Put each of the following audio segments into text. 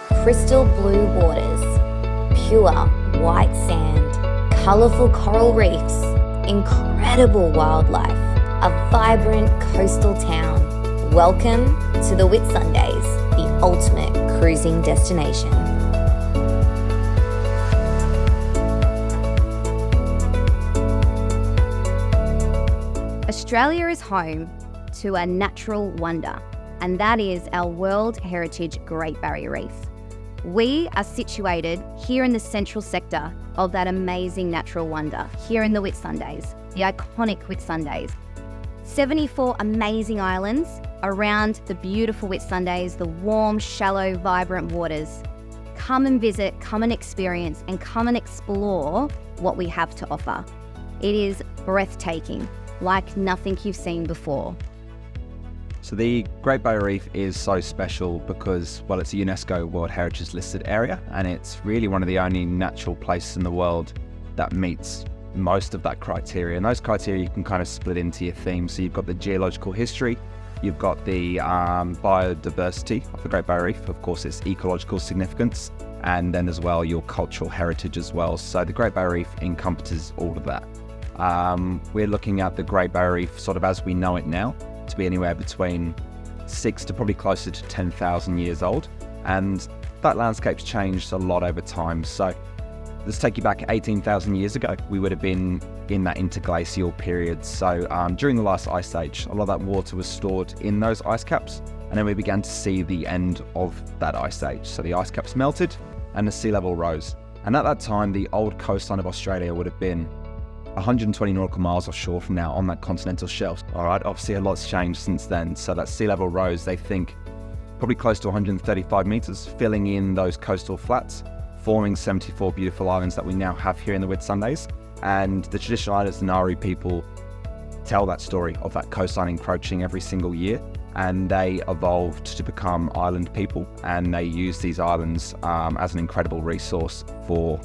crystal blue waters, pure white sand, colourful coral reefs, incredible wildlife, a vibrant coastal town. Welcome to the Whitsundays, the ultimate cruising destination. Australia is home to a natural wonder, and that is our World Heritage Great Barrier Reef. We are situated here in the central sector of that amazing natural wonder, here in the Whitsundays, the iconic Whitsundays. 74 amazing islands around the beautiful Whitsundays, the warm, shallow, vibrant waters. Come and visit, come and experience, and come and explore what we have to offer. It is breathtaking, like nothing you've seen before. So the Great Barrier Reef is so special because, well, it's a UNESCO World Heritage listed area, and it's really one of the only natural places in the world that meets most of that criteria. And those criteria you can kind of split into your themes. So you've got the geological history, you've got the biodiversity of the Great Barrier Reef, of course its ecological significance, and then as well your cultural heritage as well. So the Great Barrier Reef encompasses all of that. We're looking at the Great Barrier Reef sort of as we know it now to be anywhere between 6 to probably closer to 10,000 years old, and that landscape's changed a lot over time. So let's take you back 18,000 years ago. We would have been in that interglacial period. So during the last ice age, a lot of that water was stored in those ice caps, and then we began to see the end of that ice age. So the ice caps melted and the sea level rose, and at that time the old coastline of Australia would have been 120 nautical miles offshore from now on that continental shelf. All right, obviously a lot's changed since then. So that sea level rose, they think, probably close to 135 meters, filling in those coastal flats, forming 74 beautiful islands that we now have here in the Whitsundays. And the traditional islanders, the Ngaru people, tell that story of that coastline encroaching every single year. And they evolved to become island people, and they use these islands as an incredible resource for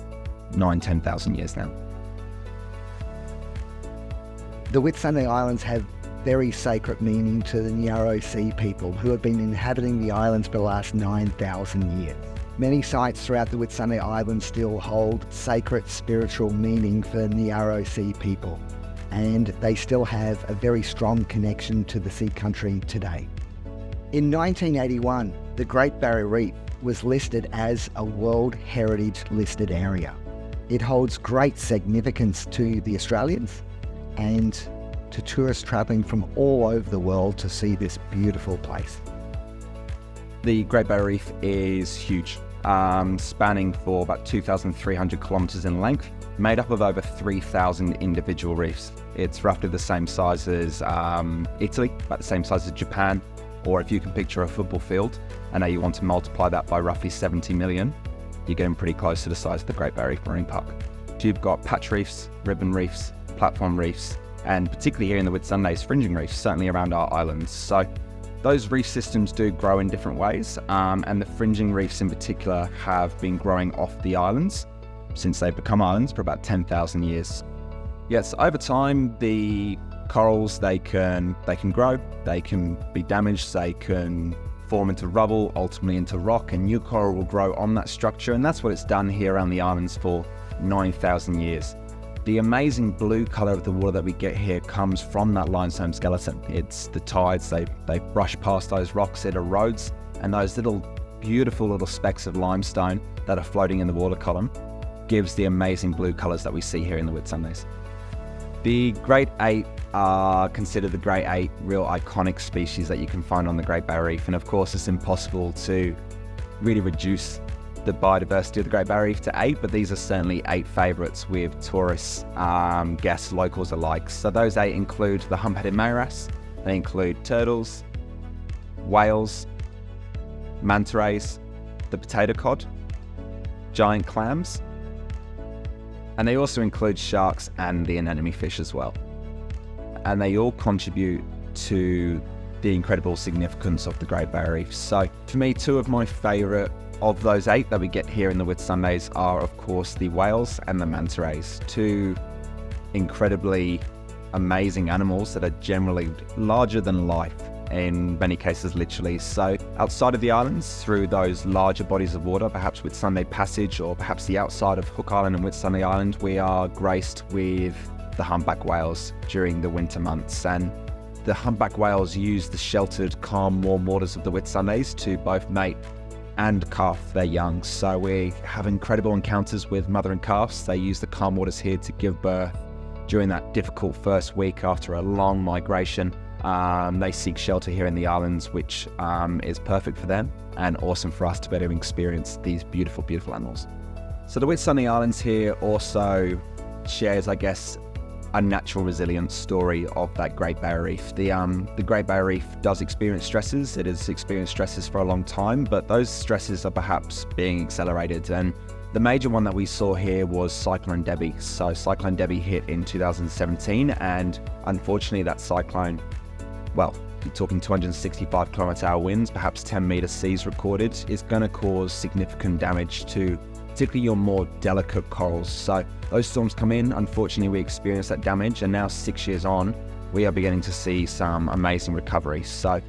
10,000 years now. The Whitsunday Islands have very sacred meaning to the Ngaru Sea people who have been inhabiting the islands for the last 9,000 years. Many sites throughout the Whitsunday Islands still hold sacred spiritual meaning for Ngaru Sea people, and they still have a very strong connection to the sea country today. In 1981, the Great Barrier Reef was listed as a World Heritage listed area. It holds great significance to the Australians and to tourists travelling from all over the world to see this beautiful place. The Great Barrier Reef is huge, spanning for about 2,300 kilometres in length, made up of over 3,000 individual reefs. It's roughly the same size as Italy, about the same size as Japan, or if you can picture a football field, and now you want to multiply that by roughly 70 million, you're getting pretty close to the size of the Great Barrier Reef Marine Park. So you've got patch reefs, ribbon reefs, platform reefs, and particularly here in the Whitsundays, fringing reefs, certainly around our islands. So those reef systems do grow in different ways, and the fringing reefs in particular have been growing off the islands since they've become islands for about 10,000 years. Yes, over time, the corals, they can grow, they can be damaged, they can form into rubble, ultimately into rock, and new coral will grow on that structure, and that's what it's done here around the islands for 9,000 years. The amazing blue colour of the water that we get here comes from that limestone skeleton. It's the tides, they brush past those rocks, it erodes, and those little beautiful little specks of limestone that are floating in the water column gives the amazing blue colours that we see here in the Whitsundays. The Great 8 are considered the Great 8 real iconic species that you can find on the Great Barrier Reef, and of course it's impossible to really reduce the biodiversity of the Great Barrier Reef to 8, but these are certainly 8 favourites with tourists, guests, locals alike. So those 8 include the hump-headed mayrass, they include turtles, whales, manta rays, the potato cod, giant clams, and they also include sharks and the anemone fish as well. And they all contribute to the incredible significance of the Great Barrier Reef. So for me, 2 of my favourite of those 8 that we get here in the Whitsundays are, of course, the whales and the manta rays, 2 incredibly amazing animals that are generally larger than life in many cases literally. So outside of the islands, through those larger bodies of water, perhaps Whitsunday Passage or perhaps the outside of Hook Island and Whitsunday Island, we are graced with the humpback whales during the winter months. And the humpback whales use the sheltered, calm, warm waters of the Whitsundays to both mate and calf their young. So we have incredible encounters with mother and calves. They use the calm waters here to give birth during that difficult first week after a long migration. They seek shelter here in the islands, which is perfect for them and awesome for us to be able to experience these beautiful, beautiful animals. So the Whitsunday Islands here also shares, I guess, a natural resilience story of that Great Barrier Reef. The Great Barrier Reef does experience stresses. It has experienced stresses for a long time, but those stresses are perhaps being accelerated. And the major one that we saw here was Cyclone Debbie. So Cyclone Debbie hit in 2017, and unfortunately that cyclone, well, you're talking 265 km/h winds, perhaps 10 meter seas recorded, is going to cause significant damage to particularly your more delicate corals. So those storms come in, unfortunately we experience that damage, and now 6 years on, we are beginning to see some amazing recovery. So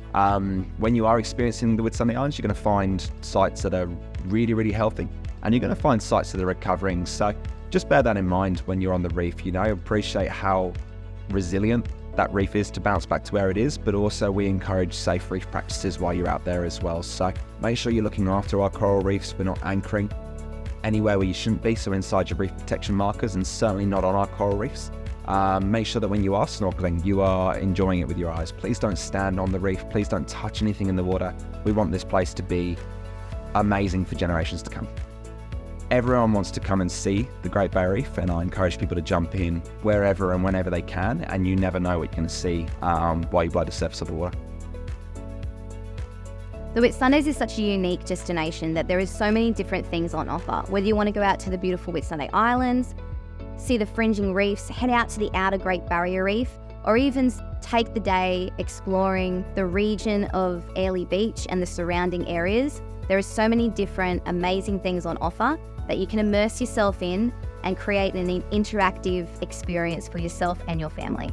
when you are experiencing the Whitsunday Islands, you're going to find sites that are really, really healthy, and you're going to find sites that are recovering. So just bear that in mind when you're on the reef. Appreciate how resilient that reef is to bounce back to where it is, but also we encourage safe reef practices while you're out there as well. So make sure you're looking after our coral reefs. We're not anchoring anywhere where you shouldn't be, so inside your reef protection markers, and certainly not on our coral reefs. Make sure that when you are snorkeling, you are enjoying it with your eyes. Please don't stand on the reef. Please don't touch anything in the water. We want this place to be amazing for generations to come. Everyone wants to come and see the Great Barrier Reef, and I encourage people to jump in wherever and whenever they can, and you never know what you're going to see while you below the surface of the water. The Whitsundays is such a unique destination that there is so many different things on offer. Whether you want to go out to the beautiful Whitsunday Islands, see the fringing reefs, head out to the outer Great Barrier Reef, or even take the day exploring the region of Airlie Beach and the surrounding areas, there are so many different amazing things on offer that you can immerse yourself in and create an interactive experience for yourself and your family.